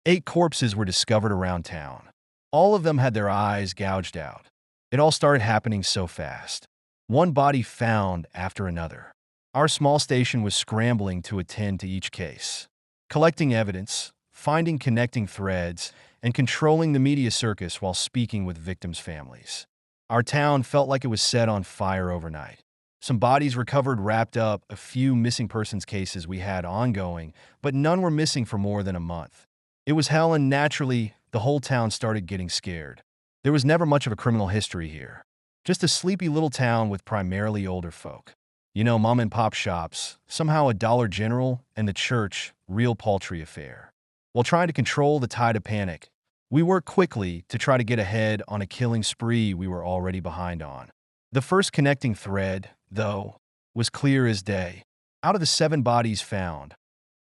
8 corpses were discovered around town. All of them had their eyes gouged out. It all started happening so fast. One body found after another. Our small station was scrambling to attend to each case, collecting evidence, finding connecting threads, and controlling the media circus while speaking with victims' families. Our town felt like it was set on fire overnight. Some bodies recovered wrapped up a few missing persons cases we had ongoing, but none were missing for more than a month. It was hell, and naturally, the whole town started getting scared. There was never much of a criminal history here. Just a sleepy little town with primarily older folk. Mom and pop shops, somehow a Dollar General, and the church, real paltry affair. While trying to control the tide of panic, we worked quickly to try to get ahead on a killing spree we were already behind on. The first connecting thread, though, was clear as day. Out of the 7 bodies found,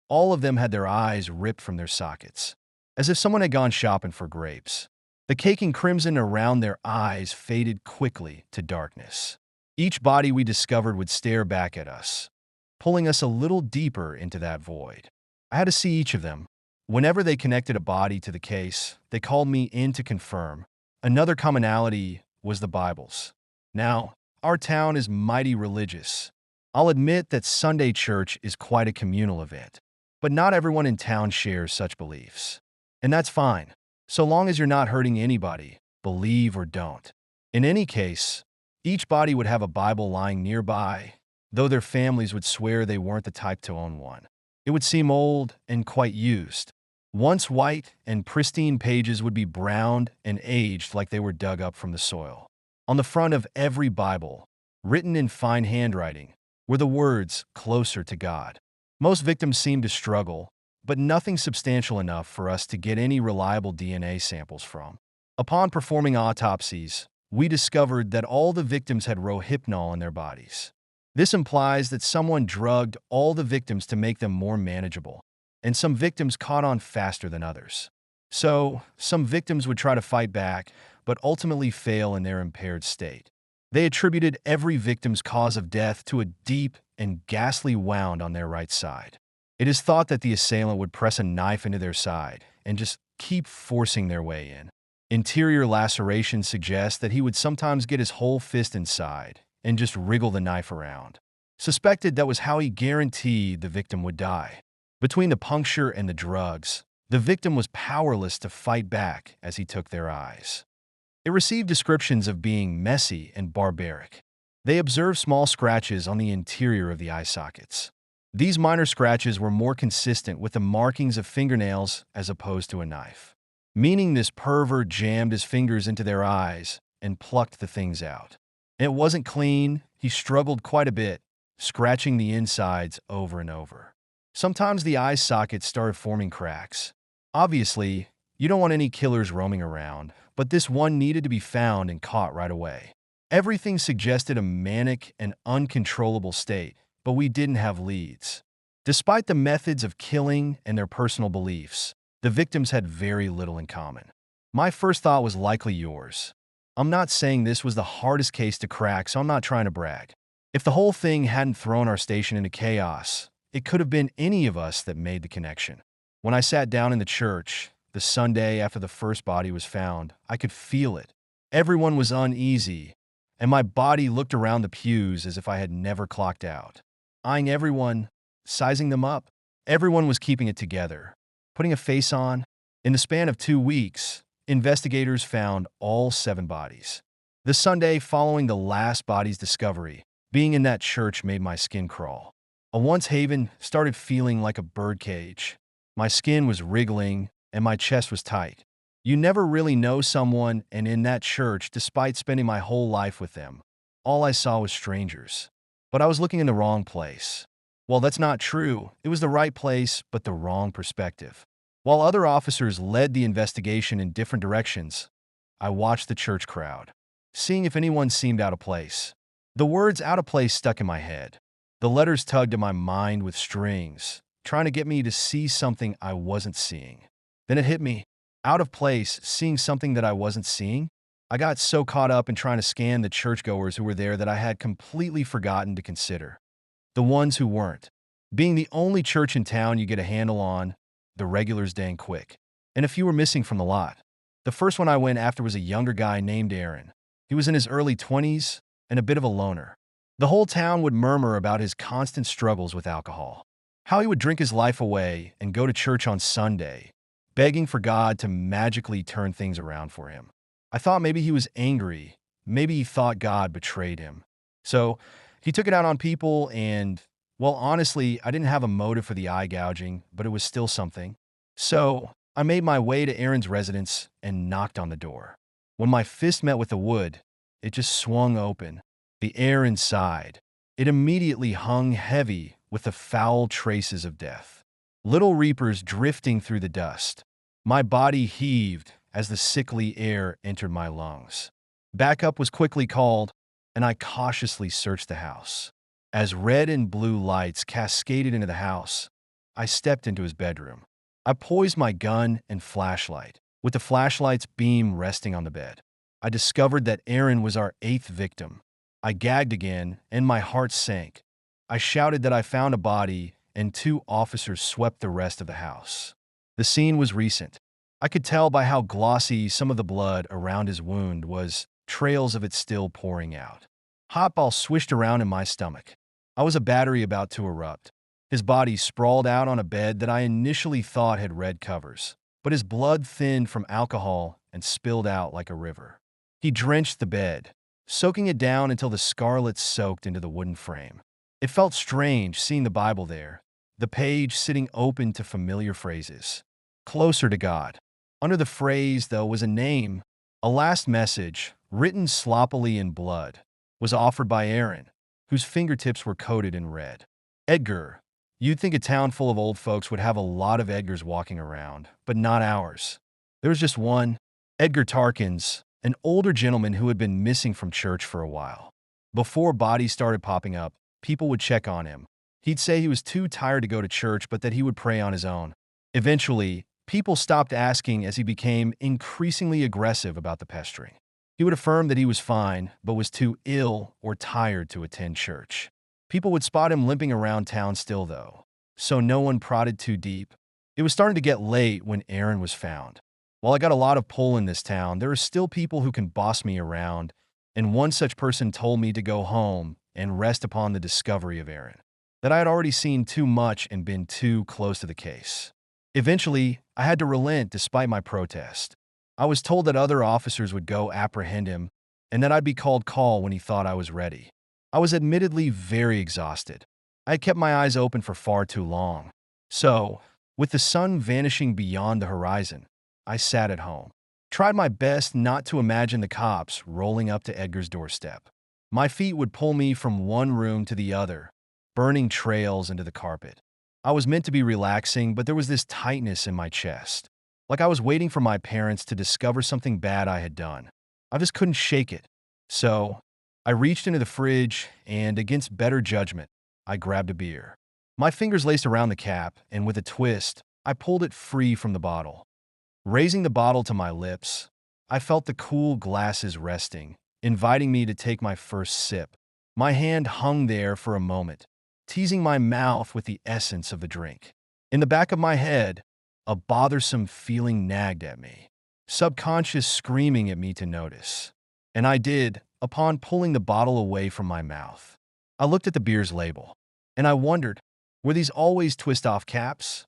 all of them had their eyes ripped from their sockets, as if someone had gone shopping for grapes. The caking crimson around their eyes faded quickly to darkness. Each body we discovered would stare back at us, pulling us a little deeper into that void. I had to see each of them. Whenever they connected a body to the case, they called me in to confirm. Another commonality was the Bibles. Now, our town is mighty religious. I'll admit that Sunday church is quite a communal event, but not everyone in town shares such beliefs. And that's fine, so long as you're not hurting anybody, believe or don't. In any case, each body would have a Bible lying nearby, though their families would swear they weren't the type to own one. It would seem old and quite used. Once white and pristine pages would be browned and aged like they were dug up from the soil. On the front of every Bible, written in fine handwriting, were the words, "Closer to God." Most victims seemed to struggle, but nothing substantial enough for us to get any reliable DNA samples from. Upon performing autopsies, we discovered that all the victims had rohypnol in their bodies. This implies that someone drugged all the victims to make them more manageable, and some victims caught on faster than others. So, some victims would try to fight back, but ultimately fail in their impaired state. They attributed every victim's cause of death to a deep and ghastly wound on their right side. It is thought that the assailant would press a knife into their side and just keep forcing their way in. Interior lacerations suggest that he would sometimes get his whole fist inside and just wriggle the knife around. Suspected that was how he guaranteed the victim would die. Between the puncture and the drugs, the victim was powerless to fight back as he took their eyes. It received descriptions of being messy and barbaric. They observed small scratches on the interior of the eye sockets. These minor scratches were more consistent with the markings of fingernails as opposed to a knife, meaning this pervert jammed his fingers into their eyes and plucked the things out. It wasn't clean. He struggled quite a bit, scratching the insides over and over. Sometimes the eye sockets started forming cracks. Obviously, you don't want any killers roaming around, but this one needed to be found and caught right away. Everything suggested a manic and uncontrollable state, but we didn't have leads. Despite the methods of killing and their personal beliefs, the victims had very little in common. My first thought was likely yours. I'm not saying this was the hardest case to crack, so I'm not trying to brag. If the whole thing hadn't thrown our station into chaos, it could have been any of us that made the connection. When I sat down in the church, the Sunday after the first body was found, I could feel it. Everyone was uneasy, and my body looked around the pews as if I had never clocked out. Eyeing everyone, sizing them up. Everyone was keeping it together, putting a face on. In the span of 2 weeks, investigators found all 7 bodies. The Sunday following the last body's discovery, being in that church made my skin crawl. A once haven started feeling like a birdcage. My skin was wriggling, and my chest was tight. You never really know someone, and in that church, despite spending my whole life with them, all I saw was strangers. But I was looking in the wrong place. Well, that's not true. It was the right place, but the wrong perspective. While other officers led the investigation in different directions, I watched the church crowd, seeing if anyone seemed out of place. The words "out of place" stuck in my head. The letters tugged at my mind with strings, trying to get me to see something I wasn't seeing. Then it hit me. Out of place, seeing something that I wasn't seeing? I got so caught up in trying to scan the churchgoers who were there that I had completely forgotten to consider the ones who weren't. Being the only church in town you get a handle on, the regulars dang quick. and a few were missing from the lot. The first one I went after was a younger guy named Aaron. He was in his early 20s and a bit of a loner. The whole town would murmur about his constant struggles with alcohol, how he would drink his life away and go to church on Sunday, begging for God to magically turn things around for him. I thought maybe he was angry, maybe he thought God betrayed him. So he took it out on people and, well, honestly, I didn't have a motive for the eye gouging, but it was still something. So I made my way to Aaron's residence and knocked on the door. When my fist met with the wood, it just swung open. The air inside, it immediately hung heavy with the foul traces of death. Little reapers drifting through the dust. My body heaved as the sickly air entered my lungs. Backup was quickly called, and I cautiously searched the house. As red and blue lights cascaded into the house, I stepped into his bedroom. I poised my gun and flashlight, with the flashlight's beam resting on the bed. I discovered that Aaron was our 8th victim. I gagged again, and my heart sank. I shouted that I found a body, and 2 officers swept the rest of the house. The scene was recent. I could tell by how glossy some of the blood around his wound was, trails of it still pouring out. Hot ball swished around in my stomach. I was a battery about to erupt. His body sprawled out on a bed that I initially thought had red covers, but his blood thinned from alcohol and spilled out like a river. He drenched the bed, soaking it down until the scarlet soaked into the wooden frame. It felt strange seeing the Bible there, the page sitting open to familiar phrases. Closer to God. Under the phrase, though, was a name, a last message, written sloppily in blood, was offered by Aaron, whose fingertips were coated in red. Edgar. You'd think a town full of old folks would have a lot of Edgars walking around, but not ours. There was just one, Edgar Tarkins, an older gentleman who had been missing from church for a while. Before bodies started popping up, people would check on him. He'd say he was too tired to go to church, but that he would pray on his own. Eventually, people stopped asking as he became increasingly aggressive about the pestering. He would affirm that he was fine, but was too ill or tired to attend church. People would spot him limping around town still, though, so no one prodded too deep. It was starting to get late when Aaron was found. While I got a lot of pull in this town, there are still people who can boss me around, and one such person told me to go home and rest upon the discovery of Aaron, that I had already seen too much and been too close to the case. Eventually, I had to relent despite my protest. I was told that other officers would go apprehend him and that I'd be called call when he thought I was ready. I was admittedly very exhausted. I had kept my eyes open for far too long. So, with the sun vanishing beyond the horizon, I sat at home, tried my best not to imagine the cops rolling up to Edgar's doorstep. My feet would pull me from one room to the other, burning trails into the carpet. I was meant to be relaxing, but there was this tightness in my chest, like I was waiting for my parents to discover something bad I had done. I just couldn't shake it. So, I reached into the fridge, and against better judgment, I grabbed a beer. My fingers laced around the cap, and with a twist, I pulled it free from the bottle. Raising the bottle to my lips, I felt the cool glasses resting, inviting me to take my first sip. My hand hung there for a moment, teasing my mouth with the essence of the drink. In the back of my head, a bothersome feeling nagged at me, subconscious screaming at me to notice. And I did, upon pulling the bottle away from my mouth. I looked at the beer's label, and I wondered, were these always twist-off caps?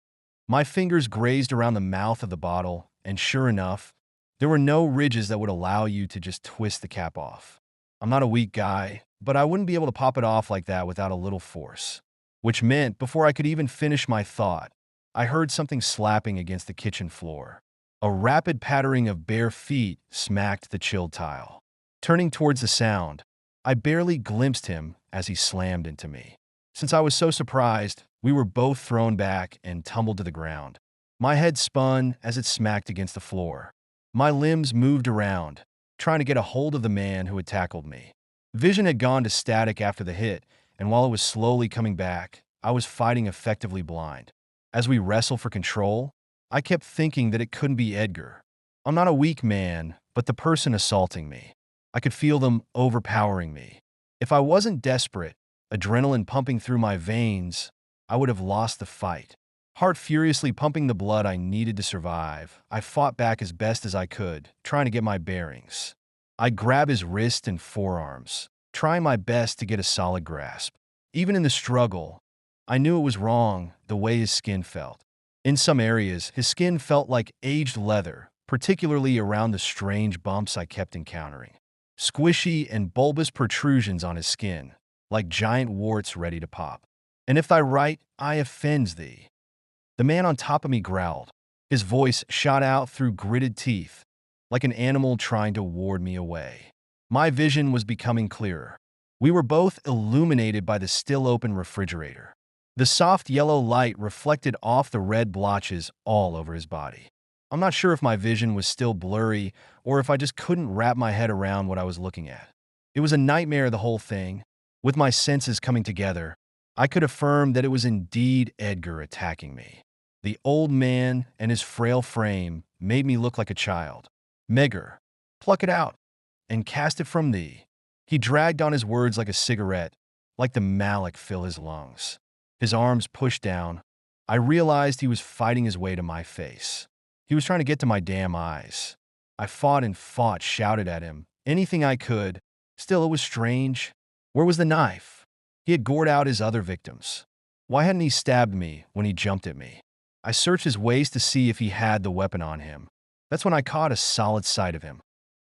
My fingers grazed around the mouth of the bottle, and sure enough, there were no ridges that would allow you to just twist the cap off. I'm not a weak guy, but I wouldn't be able to pop it off like that without a little force. Which meant, before I could even finish my thought, I heard something slapping against the kitchen floor. A rapid pattering of bare feet smacked the chilled tile. Turning towards the sound, I barely glimpsed him as he slammed into me. Since I was so surprised, we were both thrown back and tumbled to the ground. My head spun as it smacked against the floor. My limbs moved around, trying to get a hold of the man who had tackled me. Vision had gone to static after the hit, and while it was slowly coming back, I was fighting effectively blind. As we wrestled for control, I kept thinking that it couldn't be Edgar. I'm not a weak man, but the person assaulting me. I could feel them overpowering me. If I wasn't desperate, adrenaline pumping through my veins, I would have lost the fight. Heart furiously pumping the blood I needed to survive, I fought back as best as I could, trying to get my bearings. I grabbed his wrist and forearms, trying my best to get a solid grasp. Even in the struggle, I knew it was wrong the way his skin felt. In some areas, his skin felt like aged leather, particularly around the strange bumps I kept encountering. Squishy and bulbous protrusions on his skin, like giant warts ready to pop. "And if thy right eye offends thee," the man on top of me growled. His voice shot out through gritted teeth, like an animal trying to ward me away. My vision was becoming clearer. We were both illuminated by the still-open refrigerator. The soft yellow light reflected off the red blotches all over his body. I'm not sure if my vision was still blurry or if I just couldn't wrap my head around what I was looking at. It was a nightmare, the whole thing. With my senses coming together, I could affirm that it was indeed Edgar attacking me. The old man and his frail frame made me look like a child. "Megger, pluck it out and cast it from thee." He dragged on his words like a cigarette, like the malak fill his lungs. His arms pushed down. I realized he was fighting his way to my face. He was trying to get to my damn eyes. I fought and fought, shouted at him, anything I could. Still, it was strange. Where was the knife? He had gored out his other victims. Why hadn't he stabbed me when he jumped at me? I searched his waist to see if he had the weapon on him. That's when I caught a solid sight of him.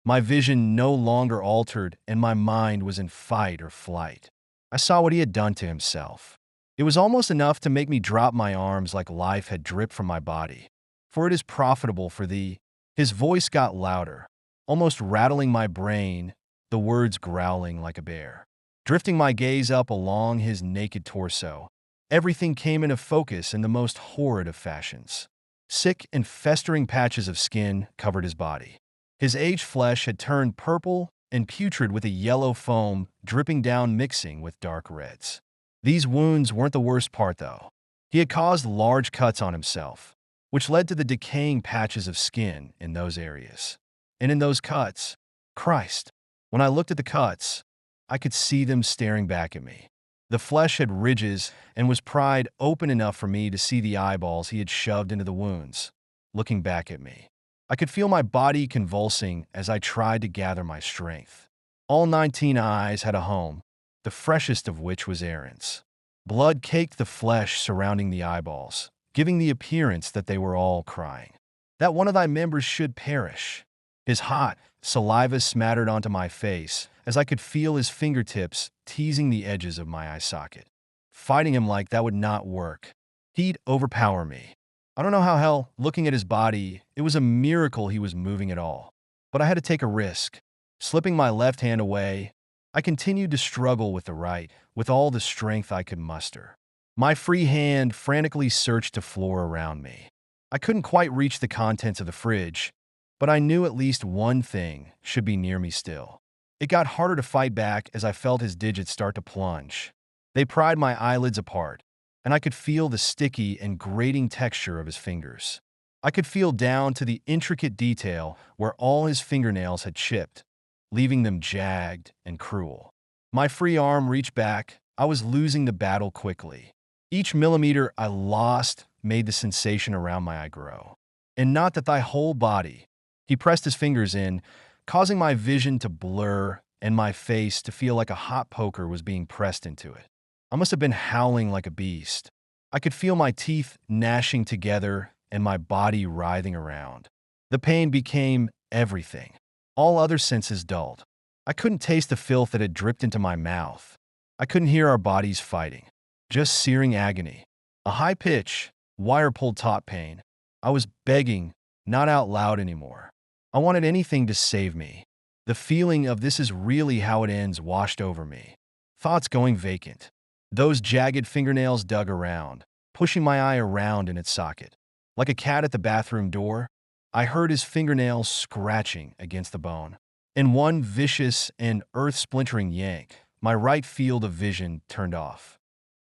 My vision no longer altered, and my mind was in fight or flight. I saw what he had done to himself. It was almost enough to make me drop my arms like life had dripped from my body. "For it is profitable for thee." His voice got louder, almost rattling my brain, the words growling like a bear. Drifting my gaze up along his naked torso, everything came into focus in the most horrid of fashions. Sick and festering patches of skin covered his body. His aged flesh had turned purple and putrid with a yellow foam dripping down, mixing with dark reds. These wounds weren't the worst part, though. He had caused large cuts on himself, which led to the decaying patches of skin in those areas. And in those cuts, Christ, when I looked at the cuts, I could see them staring back at me. The flesh had ridges and was pried open enough for me to see the eyeballs he had shoved into the wounds, looking back at me. I could feel my body convulsing as I tried to gather my strength. All 19 eyes had a home, the freshest of which was Aaron's. Blood caked the flesh surrounding the eyeballs, giving the appearance that they were all crying. "That one of thy members should perish." His hot saliva smattered onto my face as I could feel his fingertips teasing the edges of my eye socket. Fighting him like that would not work. He'd overpower me. I don't know how hell, looking at his body, it was a miracle he was moving at all. But I had to take a risk. Slipping my left hand away, I continued to struggle with the right, with all the strength I could muster. My free hand frantically searched the floor around me. I couldn't quite reach the contents of the fridge, but I knew at least one thing should be near me still. It got harder to fight back as I felt his digits start to plunge. They pried my eyelids apart, and I could feel the sticky and grating texture of his fingers. I could feel down to the intricate detail where all his fingernails had chipped, leaving them jagged and cruel. My free arm reached back. I was losing the battle quickly. Each millimeter I lost made the sensation around my eye grow. "And not that thy whole body." He pressed his fingers in, causing my vision to blur and my face to feel like a hot poker was being pressed into it. I must have been howling like a beast. I could feel my teeth gnashing together and my body writhing around. The pain became everything. All other senses dulled. I couldn't taste the filth that had dripped into my mouth. I couldn't hear our bodies fighting. Just searing agony. A high-pitch, wire-pulled taut pain. I was begging, not out loud anymore. I wanted anything to save me. The feeling of "this is really how it ends" washed over me. Thoughts going vacant. Those jagged fingernails dug around, pushing my eye around in its socket. Like a cat at the bathroom door, I heard his fingernails scratching against the bone. In one vicious and earth-splintering yank, my right field of vision turned off.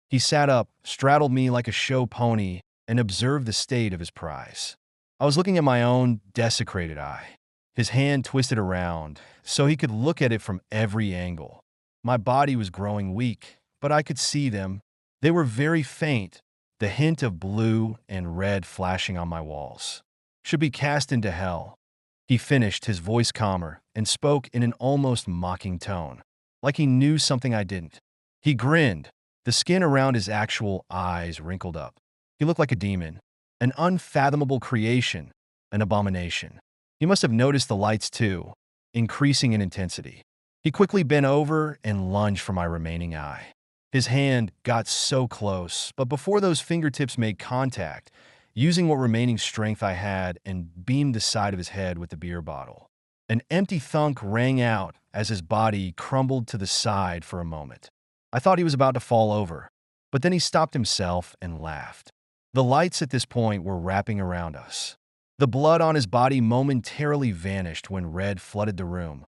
He sat up, straddled me like a show pony, and observed the state of his prize. I was looking at my own desecrated eye. His hand twisted around, so he could look at it from every angle. My body was growing weak, but I could see them. They were very faint, the hint of blue and red flashing on my walls. Should be cast into hell. He finished, his voice calmer, and spoke in an almost mocking tone, like he knew something I didn't. He grinned, the skin around his actual eyes wrinkled up. He looked like a demon, an unfathomable creation, an abomination. He must have noticed the lights too, increasing in intensity. He quickly bent over and lunged for my remaining eye. His hand got so close, but before those fingertips made contact, using what remaining strength I had and beamed the side of his head with the beer bottle. An empty thunk rang out as his body crumbled to the side for a moment. I thought he was about to fall over, but then he stopped himself and laughed. The lights at this point were wrapping around us. The blood on his body momentarily vanished when red flooded the room,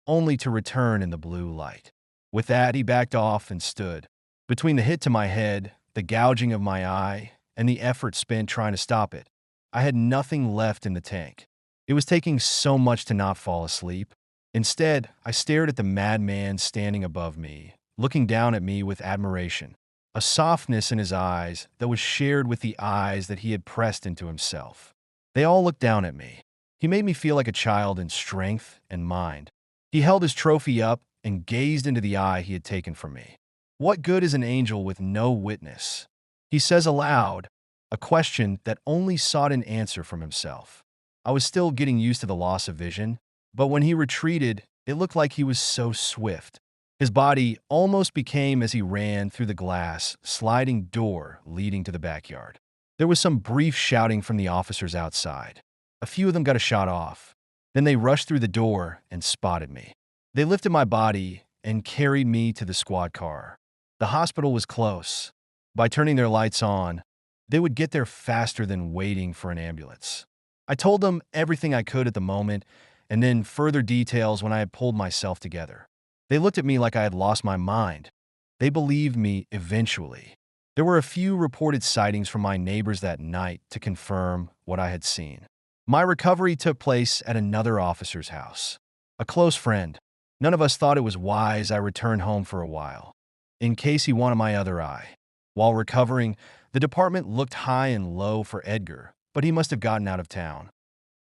only to return in the blue light. With that, he backed off and stood. Between the hit to my head, the gouging of my eye, and the effort spent trying to stop it, I had nothing left in the tank. It was taking so much to not fall asleep. Instead, I stared at the madman standing above me, looking down at me with admiration, a softness in his eyes that was shared with the eyes that he had pressed into himself. They all looked down at me. He made me feel like a child in strength and mind. He held his trophy up and gazed into the eye he had taken from me. What good is an angel with no witness? He says aloud, a question that only sought an answer from himself. I was still getting used to the loss of vision, but when he retreated, it looked like he was so swift. His body almost became as he ran through the glass, sliding door leading to the backyard. There was some brief shouting from the officers outside. A few of them got a shot off. Then they rushed through the door and spotted me. They lifted my body and carried me to the squad car. The hospital was close. By turning their lights on, they would get there faster than waiting for an ambulance. I told them everything I could at the moment, and then further details when I had pulled myself together. They looked at me like I had lost my mind. They believed me eventually. There were a few reported sightings from my neighbors that night to confirm what I had seen. My recovery took place at another officer's house. A close friend. None of us thought it was wise I returned home for a while, in case he wanted my other eye. While recovering, the department looked high and low for Edgar, but he must have gotten out of town.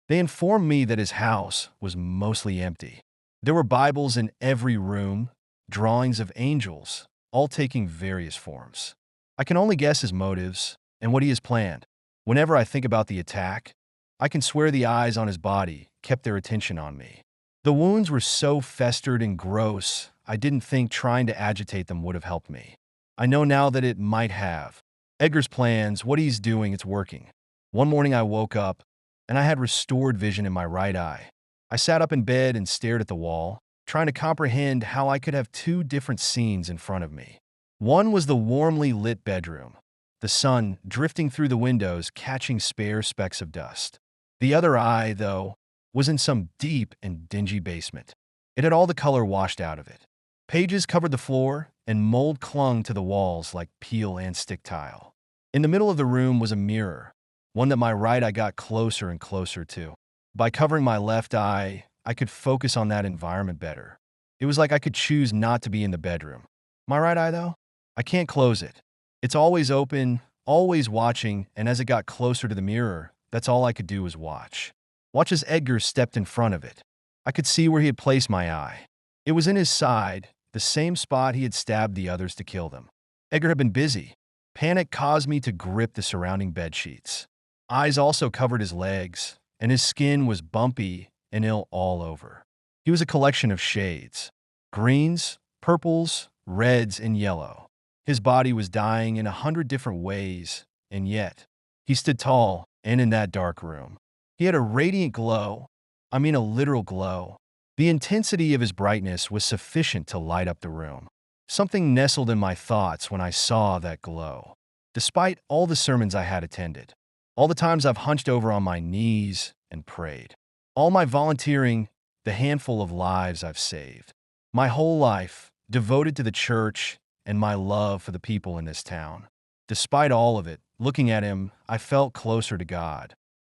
They informed me that his house was mostly empty. There were Bibles in every room, drawings of angels, all taking various forms. I can only guess his motives and what he has planned. Whenever I think about the attack, I can swear the eyes on his body kept their attention on me. The wounds were so festered and gross, I didn't think trying to agitate them would have helped me. I know now that it might have. Edgar's plans, what he's doing, it's working. One morning I woke up, and I had restored vision in my right eye. I sat up in bed and stared at the wall, trying to comprehend how I could have two different scenes in front of me. One was the warmly lit bedroom, the sun drifting through the windows, catching spare specks of dust. The other eye, though, was in some deep and dingy basement. It had all the color washed out of it. Pages covered the floor, and mold clung to the walls like peel and stick tile. In the middle of the room was a mirror, one that my right eye got closer and closer to. By covering my left eye, I could focus on that environment better. It was like I could choose not to be in the bedroom. My right eye, though, I can't close it. It's always open, always watching, and as it got closer to the mirror, that's all I could do was watch. Watch as Edgar stepped in front of it. I could see where he had placed my eye. It was in his side, the same spot he had stabbed the others to kill them. Edgar had been busy. Panic caused me to grip the surrounding bed sheets. Eyes also covered his legs, and his skin was bumpy and ill all over. He was a collection of shades: greens, purples, reds, and yellow. His body was dying in 100 different ways, and yet he stood tall and in that dark room. He had a radiant glow, a literal glow. The intensity of his brightness was sufficient to light up the room. Something nestled in my thoughts when I saw that glow. Despite all the sermons I had attended, all the times I've hunched over on my knees and prayed, all my volunteering, the handful of lives I've saved, my whole life devoted to the church and my love for the people in this town. Despite all of it, looking at him, I felt closer to God.